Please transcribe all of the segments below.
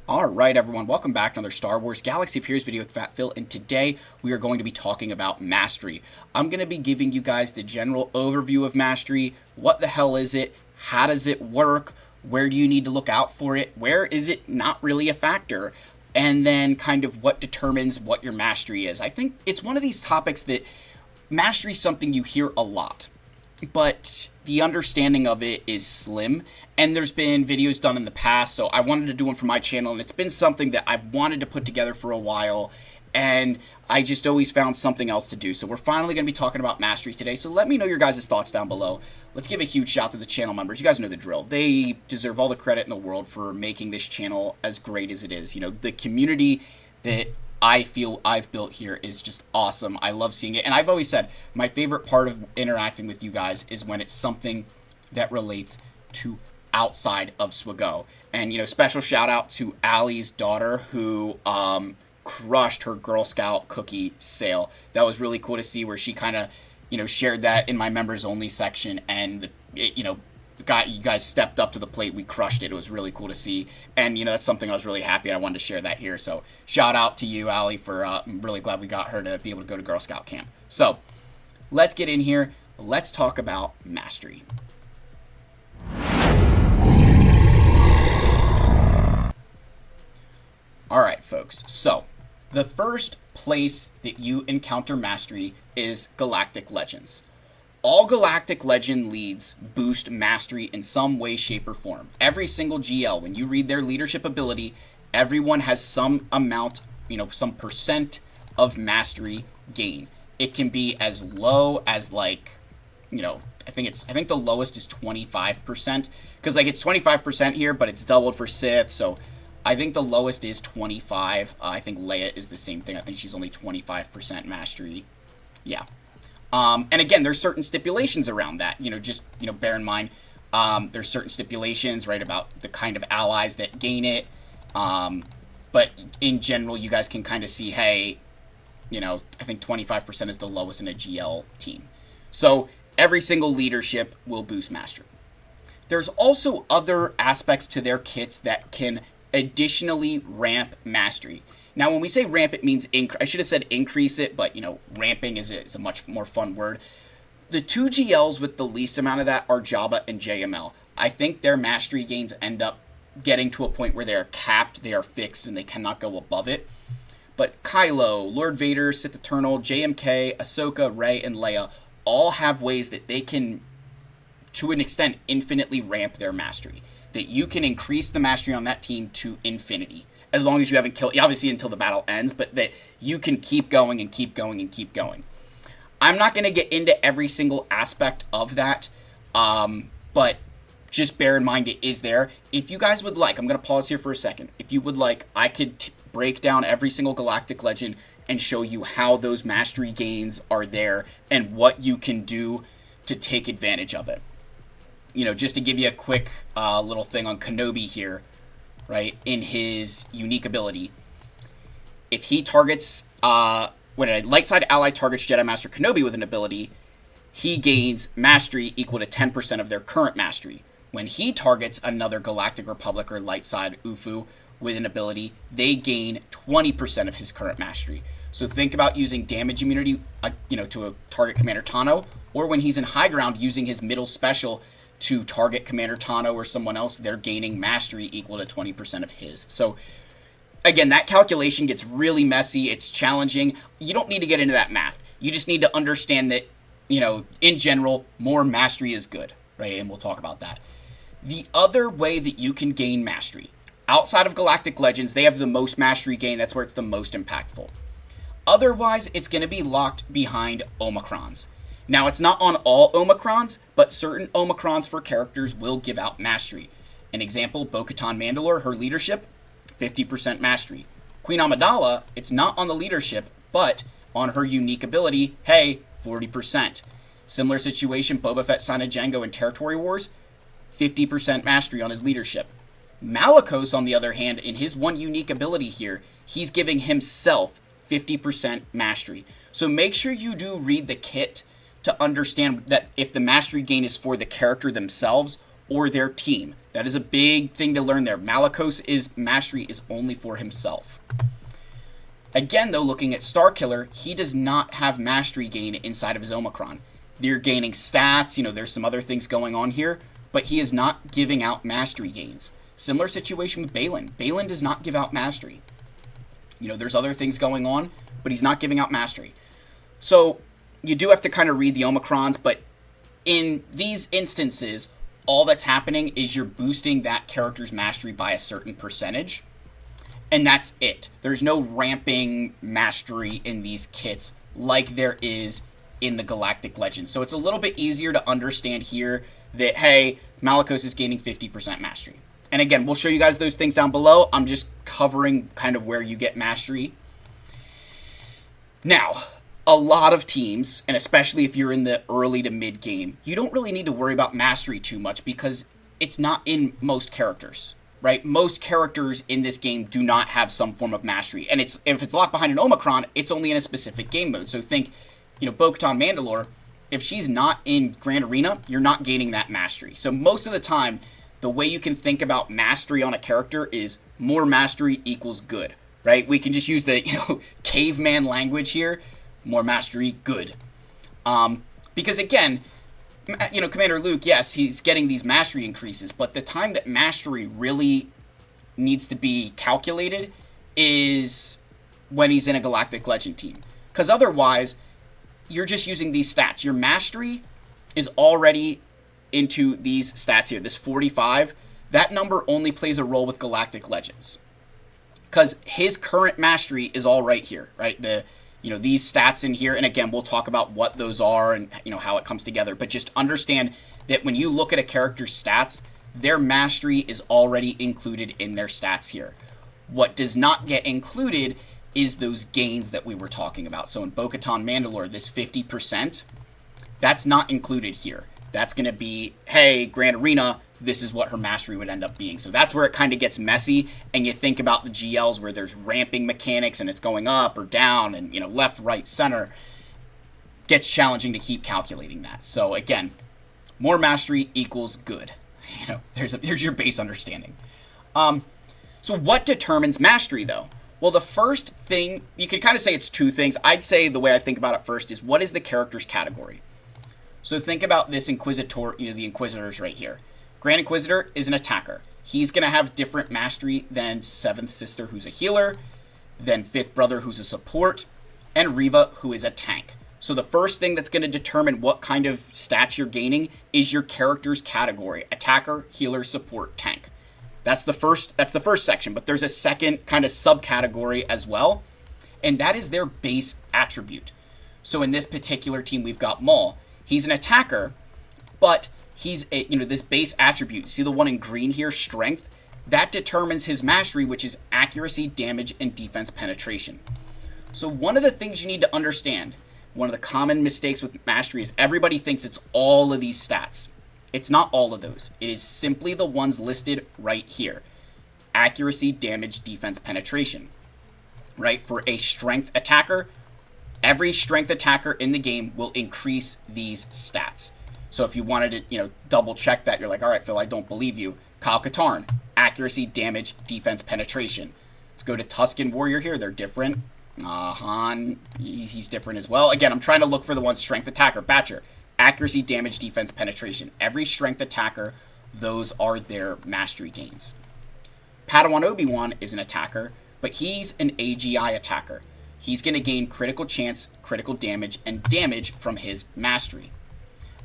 Alright everyone, welcome back to another Star Wars Galaxy of Heroes video with Fat Phil, and today we are going to be talking about Mastery. I'm going to be giving you guys the general overview of Mastery. What the hell is it? How does it work? Where do you need to look out for it? Where is it not really a factor? And then kind of what determines what your Mastery is. I think it's one of these topics that Mastery is something you hear a lot, but the understanding of it is slim, and there's been videos done in the past, so I wanted to do one for my channel, and it's been something that I've wanted to put together for a while, and I just always found something else to do. So we're finally going to be talking about Mastery today, so let me know your guys' thoughts down below. Let's give a huge shout to the channel members. You guys know the drill. They deserve all the credit in the world for making this channel as great as it is. You know, the community that I feel I've built here is just awesome. I love seeing it. And I've always said my favorite part of interacting with you guys is when it's something that relates to outside of SWGO. And, you know, special shout out to Allie's daughter who crushed her Girl Scout cookie sale. That was really cool to see, where she kind of, you know, shared that in my members only section, and you know, you guys stepped up to the plate. We crushed it. It was really cool to see, and you know, that's something I was really happy, and I wanted to share that here. So shout out to you, Allie, for I'm really glad we got her to be able to go to Girl Scout camp. So let's get in here. Let's talk about Mastery. All right, folks. So the first place that you encounter Mastery is Galactic Legends. All Galactic Legend leads boost Mastery in some way, shape, or form. Every single GL, when you read their leadership ability, everyone has some amount, you know, some percent of Mastery gain. It can be as low as, like, you know, I think the lowest is 25%, because like it's 25% here, but it's doubled for Sith, so I think the lowest is 25. I think Leia is the same thing. I think she's only 25% Mastery. Yeah. And again, there's certain stipulations around that. You know, just, you know, bear in mind, there's certain stipulations, right, about the kind of allies that gain it. But in general, you guys can kind of see, hey, you know, I think 25% is the lowest in a GL team. So every single leadership will boost Mastery. There's also other aspects to their kits that can additionally ramp Mastery. Now, when we say ramp, it means I should have said increase it, but, you know, ramping is a much more fun word. The two GLs with the least amount of that are Jabba and JML. I think their Mastery gains end up getting to a point where they are capped, they are fixed, and they cannot go above it. But Kylo, Lord Vader, Sith Eternal, JMK, Ahsoka, Rey, and Leia all have ways that they can, to an extent, infinitely ramp their Mastery. That you can increase the Mastery on that team to infinity, as long as you haven't killed, obviously until the battle ends, but that you can keep going and keep going and keep going. I'm not going to get into every single aspect of that, but just bear in mind it is there. If you guys would like, I'm going to pause here for a second. If you would like, I could break down every single Galactic Legend and show you how those Mastery gains are there and what you can do to take advantage of it. You know, just to give you a quick little thing on Kenobi here, right, in his unique ability. If he targets, when a light side ally targets Jedi Master Kenobi with an ability, he gains Mastery equal to 10% of their current Mastery. When he targets another Galactic Republic or light side UFU with an ability, they gain 20% of his current Mastery. So think about using damage immunity, you know, to a target Commander Tano, or when he's in high ground, using his middle special to target Commander Tano or someone else, they're gaining Mastery equal to 20% of his. So again, that calculation gets really messy. It's challenging. You don't need to get into that math. You just need to understand that, you know, in general, more Mastery is good, right? And we'll talk about that. The other way that you can gain Mastery, outside of Galactic Legends, they have the most Mastery gain. That's where it's the most impactful. Otherwise, it's going to be locked behind Omicrons. Now, it's not on all Omicrons, but certain Omicrons for characters will give out Mastery. An example, Bo-Katan Mandalore, her leadership, 50% Mastery. Queen Amidala, it's not on the leadership, but on her unique ability, hey, 40%. Similar situation, Boba Fett, Son of Jango in Territory Wars, 50% Mastery on his leadership. Malicos, on the other hand, in his one unique ability here, he's giving himself 50% Mastery. So make sure you do read the kit to understand that if the Mastery gain is for the character themselves or their team. That is a big thing to learn there. Malicos' mastery is only for himself. Again, though, looking at Starkiller, he does not have mastery gain inside of his Omicron. They're gaining stats, there's some other things going on here, but he is not giving out mastery gains. Similar situation with Balin. Balin does not give out mastery. There's other things going on, but he's not giving out mastery. So you do have to kind of read the Omicrons, but in these instances, all that's happening is you're boosting that character's mastery by a certain percentage. And that's it. There's no ramping mastery in these kits like there is in the Galactic Legends. So it's a little bit easier to understand here that, hey, Malicos is gaining 50% mastery. And again, we'll show you guys those things down below. I'm just covering kind of where you get mastery. Now, a lot of teams, and especially if you're in the early to mid game, you don't really need to worry about mastery too much because it's not in most characters, right? Most characters in this game do not have some form of mastery. And if it's locked behind an Omicron, it's only in a specific game mode. So think, Bo-Katan Mandalore, if she's not in Grand Arena, you're not gaining that mastery. So most of the time, the way you can think about mastery on a character is more mastery equals good, right? We can just use the, caveman language here. More mastery, good. Because again, Commander Luke, yes, he's getting these mastery increases, but the time that mastery really needs to be calculated is when he's in a Galactic Legend team. Because otherwise, you're just using these stats. Your mastery is already into these stats here, this 45. That number only plays a role with Galactic Legends. Because his current mastery is all right here, right? These stats in here, and again, we'll talk about what those are and, how it comes together. But just understand that when you look at a character's stats, their mastery is already included in their stats here. What does not get included is those gains that we were talking about. So in Bo-Katan Mandalore, this 50%, that's not included here. That's going to be, hey, Grand Arena, this is what her mastery would end up being. So that's where it kind of gets messy, and you think about the GLs where there's ramping mechanics and it's going up or down and, left, right, center. Gets challenging to keep calculating that. So again, more mastery equals good. There's your base understanding. So what determines mastery, though? Well, the first thing, you can kind of say it's two things. I'd say the way I think about it first is, what is the character's category? So think about this Inquisitor, the Inquisitors right here. Grand Inquisitor is an attacker. He's going to have different mastery than 7th Sister, who's a healer, than 5th Brother, who's a support, and Reva, who is a tank. So the first thing that's going to determine what kind of stats you're gaining is your character's category: attacker, healer, support, tank. That's the first section, but there's a second kind of subcategory as well, and that is their base attribute. So in this particular team, we've got Maul. He's an attacker, but he's this base attribute. See the one in green here, strength? That determines his mastery, which is accuracy, damage, and defense penetration. So one of the things you need to understand, one of the common mistakes with mastery, is everybody thinks it's all of these stats. It's not all of those. It is simply the ones listed right here. Accuracy, damage, defense, penetration. Right? For a strength attacker, every strength attacker in the game will increase these stats. So if you wanted to, double check that, you're like, all right, Phil, I don't believe you. Kyle Katarn, accuracy, damage, defense, penetration. Let's go to Tusken Warrior here. They're different. Han, he's different as well. Again, I'm trying to look for the one strength attacker. Batcher, accuracy, damage, defense, penetration. Every strength attacker, those are their mastery gains. Padawan Obi-Wan is an attacker, but he's an AGI attacker. He's going to gain critical chance, critical damage, and damage from his mastery.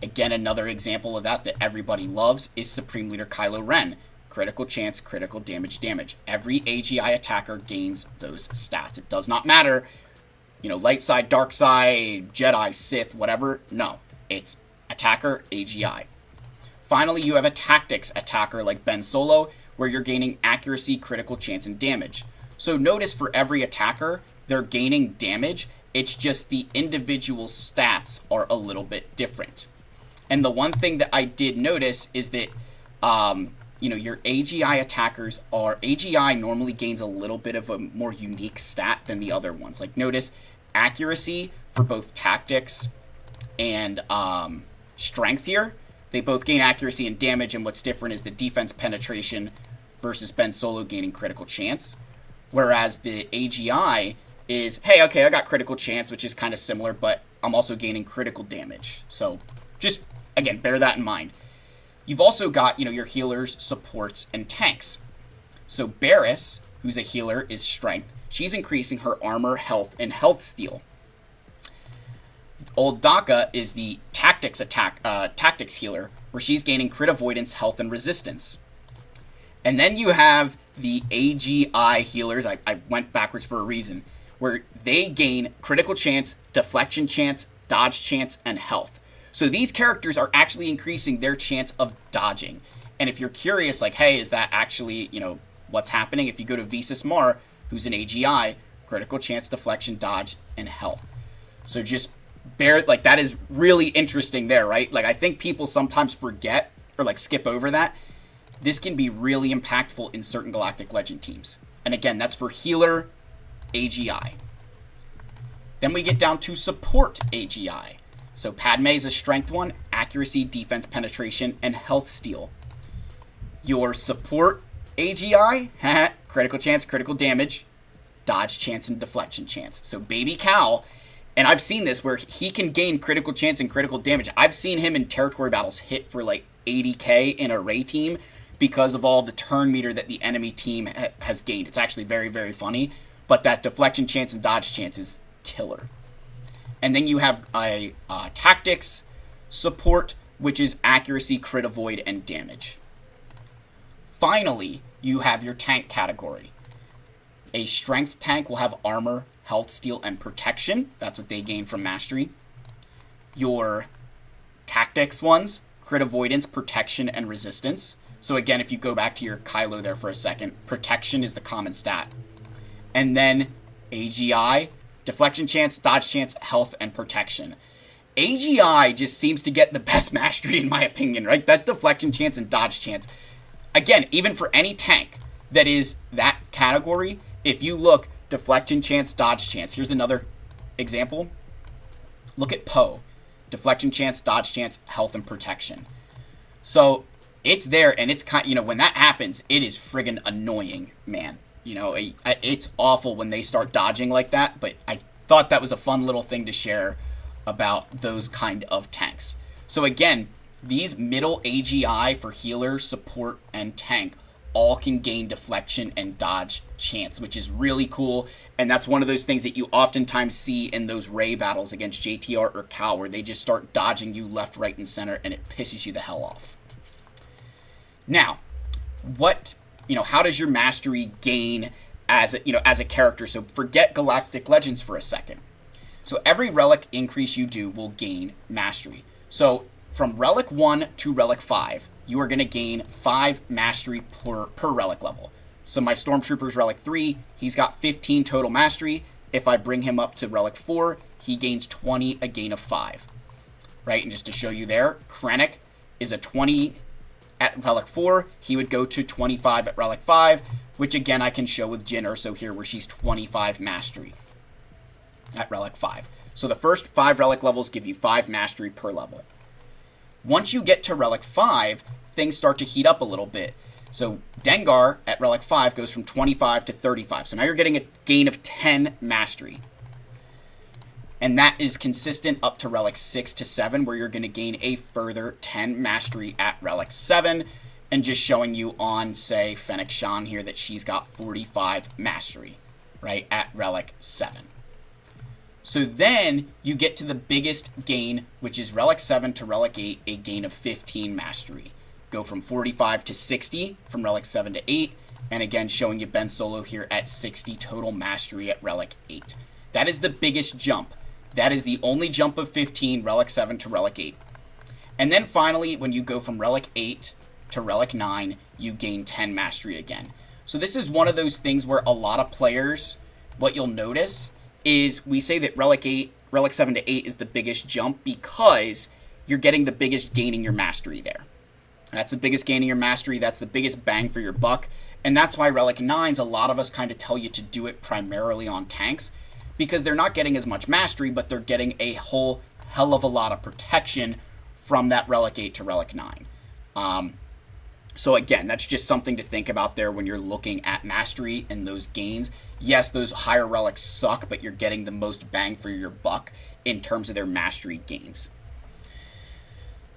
Again, another example of that everybody loves is Supreme Leader Kylo Ren. Critical chance, critical damage, damage. Every AGI attacker gains those stats. It does not matter, light side, dark side, Jedi, Sith, whatever. No, it's attacker, AGI. Finally, you have a tactics attacker like Ben Solo, where you're gaining accuracy, critical chance, and damage. So notice for every attacker, they're gaining damage. It's just the individual stats are a little bit different. And the one thing that I did notice is that, your AGI attackers AGI normally gains a little bit of a more unique stat than the other ones. Like notice accuracy for both tactics and strength here, They both gain accuracy and damage, and what's different is the defense penetration versus Ben Solo gaining critical chance. Whereas the AGI is, hey, okay, I got critical chance, which is kind of similar, but I'm also gaining critical damage. So just, again, bear that in mind. You've also got, your healers, supports, and tanks. So Barriss, who's a healer, is strength. She's increasing her armor, health, and health steal. Old Daka is the tactics healer, where she's gaining crit avoidance, health, and resistance. And then you have the AGI healers, I went backwards for a reason, where they gain critical chance, deflection chance, dodge chance, and health. So these characters are actually increasing their chance of dodging. And if you're curious, like, hey, is that actually, what's happening? If you go to Visas Mar, who's an AGI, critical chance, deflection, dodge, and health. So just that is really interesting there, right? Like, I think people sometimes forget or skip over that. This can be really impactful in certain Galactic Legend teams. And again, that's for healer AGI. Then we get down to support AGI. So Padme is a strength one, accuracy, defense, penetration, and health steal. Your support AGI, critical chance, critical damage, dodge chance, and deflection chance. So Baby Cal, and I've seen this where he can gain critical chance and critical damage. I've seen him in territory battles hit for 80k in a Rey team because of all the turn meter that the enemy team has gained. It's actually very, very funny, but that deflection chance and dodge chance is killer. And then you have a tactics support, which is accuracy, crit avoid, and damage. Finally, you have your tank category. A strength tank will have armor, health, steal, and protection. That's what they gain from mastery. Your tactics ones, crit avoidance, protection, and resistance. So again, if you go back to your Kylo there for a second, protection is the common stat. And then AGI, deflection chance, dodge chance, health, and protection. AGI just seems to get the best mastery in my opinion, right? That deflection chance and dodge chance. Again, even for any tank that is that category, if you look, deflection chance, dodge chance. Here's another example. Look at Poe. Deflection chance, dodge chance, health, and protection. So it's there, and it's when that happens, it is friggin' annoying, man. It's awful when they start dodging like that, but I thought that was a fun little thing to share about those kind of tanks. So again, these middle AGI for healer, support, and tank all can gain deflection and dodge chance, which is really cool, and that's one of those things that you oftentimes see in those Rey battles against JTR or Cal, where they just start dodging you left, right, and center, and it pisses you the hell off. Now, how does your mastery gain as a character? So forget Galactic Legends for a second. So every relic increase you do will gain mastery. So from Relic 1 to Relic 5, you are going to gain 5 mastery per relic level. So my Stormtrooper's Relic 3, he's got 15 total mastery. If I bring him up to Relic 4, he gains 20, a gain of 5. Right, and just to show you there, Krennic is a 20 at Relic 4. He would go to 25 at Relic 5, which again I can show with Jyn Erso here, where she's 25 mastery at Relic 5. So the first 5 relic levels give you 5 mastery per level. Once you get to Relic 5, things start to heat up a little bit. So Dengar at Relic 5 goes from 25 to 35. So now you're getting a gain of 10 mastery. And that is consistent up to Relic 6 to 7, where you're going to gain a further 10 mastery at Relic 7. And just showing you on, say, Fennec Shan here that she's got 45 mastery, right, at Relic 7. So then you get to the biggest gain, which is Relic 7 to Relic 8, a gain of 15 mastery. Go from 45 to 60 from Relic 7 to 8, and again showing you Ben Solo here at 60 total mastery at Relic 8. That is the biggest jump. That is the only jump of 15, Relic 7 to Relic 8. And then finally, when you go from Relic 8 to Relic 9, you gain 10 mastery again. So this is one of those things where a lot of players, what you'll notice is we say that Relic 7 to 8 is the biggest jump because you're getting the biggest gain in your mastery there. That's the biggest gain in your mastery. That's the biggest bang for your buck. And that's why Relic 9s, a lot of us kind of tell you to do it primarily on tanks, because they're not getting as much mastery, but they're getting a whole hell of a lot of protection from that Relic 8 to Relic 9. So again, that's just something to think about there when you're looking at Mastery and those gains. Yes, those higher relics suck, but you're getting the most bang for your buck in terms of their Mastery gains.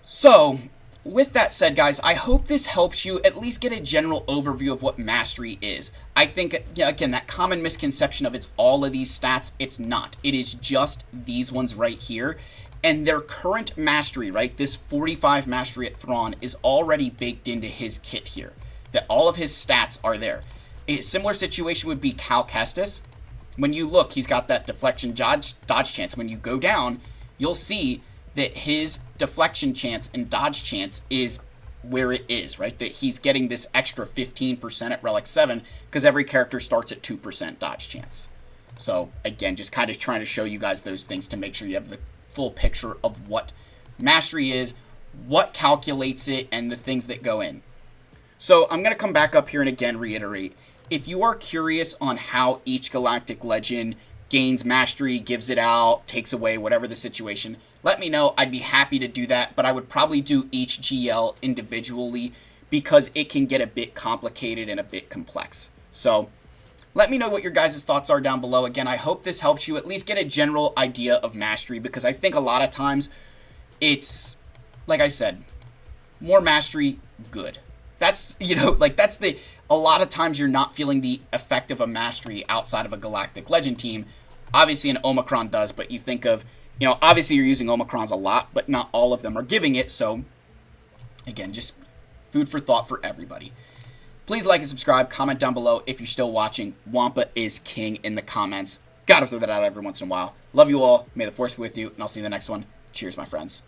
So, with that said, guys, I hope this helps you at least get a general overview of what Mastery is. I think, again, that common misconception of it's all of these stats, it's not. It is just these ones right here. And their current Mastery, right, this 45 Mastery at Thrawn is already baked into his kit here. That all of his stats are there. A similar situation would be Cal Kestis. When you look, he's got that deflection dodge chance. When you go down, you'll see that his deflection chance and dodge chance is where it is, right? That he's getting this extra 15% at Relic 7 because every character starts at 2% dodge chance. So, again, just kind of trying to show you guys those things to make sure you have the full picture of what Mastery is, what calculates it, and the things that go in. So I'm going to come back up here and again reiterate, if you are curious on how each Galactic Legend gains Mastery, gives it out, takes away, whatever the situation, let me know. I'd be happy to do that, but I would probably do each GL individually because it can get a bit complicated and a bit complex. So let me know what your guys' thoughts are down below. Again, I hope this helps you at least get a general idea of Mastery because I think a lot of times it's, like I said, more Mastery, good. That's, a lot of times you're not feeling the effect of a Mastery outside of a Galactic Legend team. Obviously an Omicron does, but you think of, obviously you're using Omicrons a lot, but not all of them are giving it. So, again, just food for thought for everybody. Please like and subscribe, comment down below if you're still watching. Wampa is king in the comments. Gotta throw that out every once in a while. Love you all. May the force be with you, and I'll see you in the next one. Cheers, my friends.